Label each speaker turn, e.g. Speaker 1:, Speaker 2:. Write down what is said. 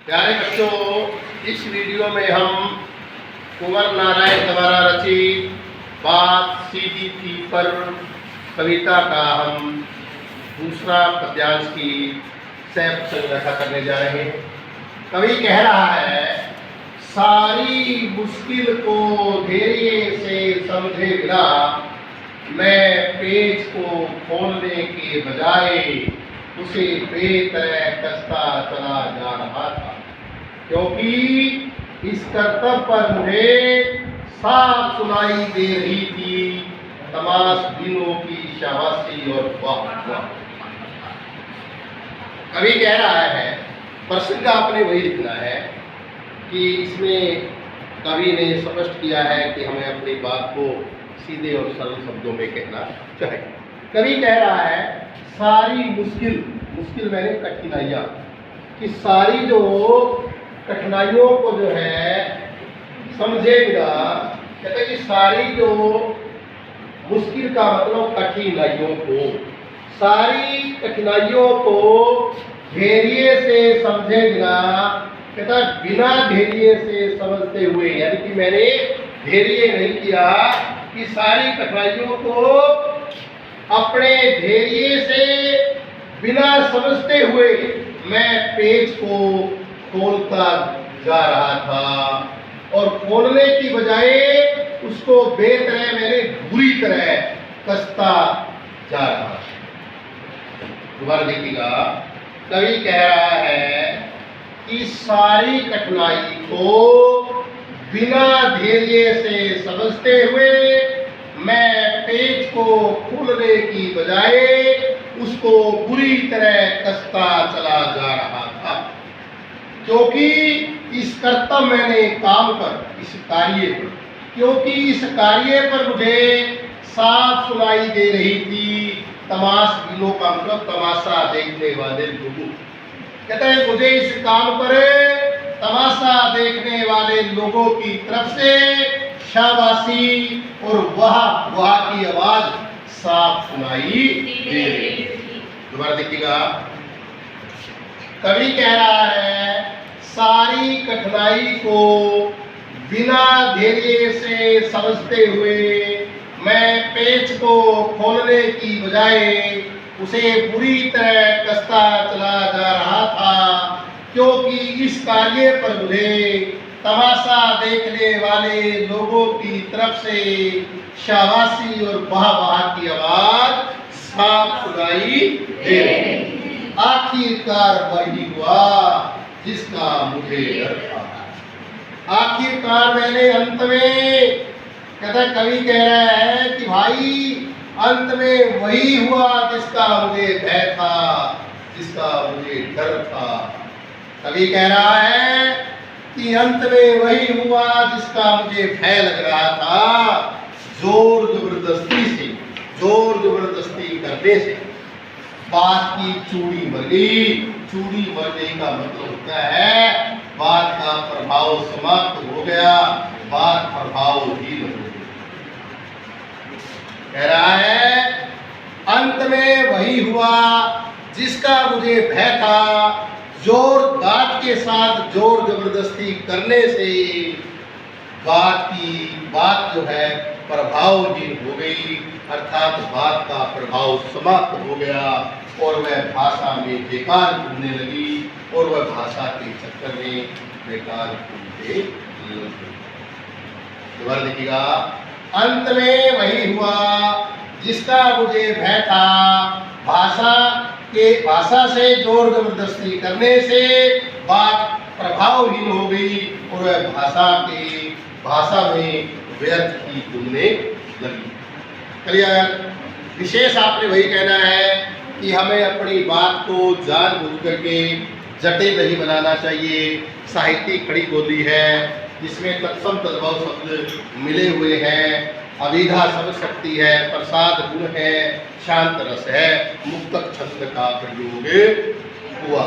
Speaker 1: प्यारे बच्चों, इस वीडियो में हम कुंवर नारायण द्वारा रचित बात सीधी थी पर कविता का हम दूसरा पद्यांश की सैफ संग्रह करने जा रहे हैं। कवि कह रहा है, सारी मुश्किल को धैर्य से समझे बिना मैं पेज को खोलने के बजाय उसे बेतरह कसता चला जा रहा था, क्योंकि इस कर्तव्य पर मुझे साफ सुनाई दे रही थी तमाशबीनों की शाबाशी और वाह वाह। कवि कह रहा है, प्रसंग आपने वही लिखना है कि इसमें कवि ने स्पष्ट किया है कि हमें अपनी बात को सीधे और सरल शब्दों में कहना चाहिए। कवि कह रहा है, सारी मुश्किल मैंने कठिनाइयाँ, कि सारी जो कठिनाइयों को जो है समझे बिना, कहते हैं कि सारी जो मुश्किल का मतलब कठिनाइयों को, सारी कठिनाइयों को धैर्य से समझे बिना, कहता बिना धैर्य से समझते हुए, यानी कि मैंने धैर्य नहीं किया कि सारी कठिनाइयों को अपने धैर्य से बिना समझते हुए मैं पेज को खोलता जा रहा था और खोलने की बजाय उसको बेतरह मैंने बुरी तरह कसता जा रहा था। दोबारा देखिएगा, कवि कह रहा है कि सारी कठिनाई को बिना धैर्य से समझते हुए मैं पेज को खोलने की बजाय उसको बुरी तरह कसता चला जा रहा था, क्योंकि इस कर्तव्य मैंने काम पर, इस कार्य पर, क्योंकि इस कार्य पर मुझे साफ सुनाई दे रही थी तमाशबीनों का मतलब तमाशा देखने वाले लोगों। कहते हैं मुझे इस काम पर तमाशा देखने वाले लोगों की तरफ से शाबाशी और वाह वाह की आवाज साफ सुनाई दे रही। दोबारा देखिएगा, कवि कह रहा है, सारी कठिनाई को बिना धैर्य से समझते हुए मैं पेज को खोलने की बजाय उसे बुरी तरह कसता चला जा रहा था, क्योंकि इस कार्य पर मुझे तमाशा देखने वाले लोगों की तरफ से शाबाशी और वाह वाह की आवाज साफ सुनाई दे रही। आखिरकार वही हुआ जिसका मुझे डर था। आखिरकार मैंने अंत में, कहता कवि कह रहा है कि भाई अंत में वही हुआ जिसका मुझे भय था, जिसका मुझे डर था। कवि कह रहा है कि अंत में वही हुआ जिसका मुझे भय लग रहा था। जोर जबरदस्ती करने से बात की चूड़ी मर गई। चूड़ी मरने का मतलब होता है बात का प्रभाव समाप्त हो गया, बात प्रभावहीन हो गई। कह रहा है, अंत में वही हुआ जिसका मुझे भय था। बात के साथ जोर जबरदस्ती करने से बात जो है प्रभावहीन हो गई, अर्थात बात का प्रभाव समाप्त हो गया और वह भाषा में बेकार घूमने लगी और वह भाषा के चक्कर में बेकार घूमते लगी। दोबारा देखिएगा, अंत में वही हुआ जिसका मुझे भय था। भाषा से जोर जबरदस्ती करने से बात प्रभावहीन हो गई और वह भाषा में व्यर्थ ही घूमने लगी। क्लियर? विशेष आपने वही कहना है कि हमें अपनी बात को जानबूझ करके जटिल नहीं बनाना चाहिए। साहित्य खड़ी बोली है जिसमें तत्सम तद्भव शब्द मिले हुए हैं, अभिधा शब्द शक्ति है, प्रसाद गुण है, शांत रस है, मुक्तक छंद का प्रयोग हुआ।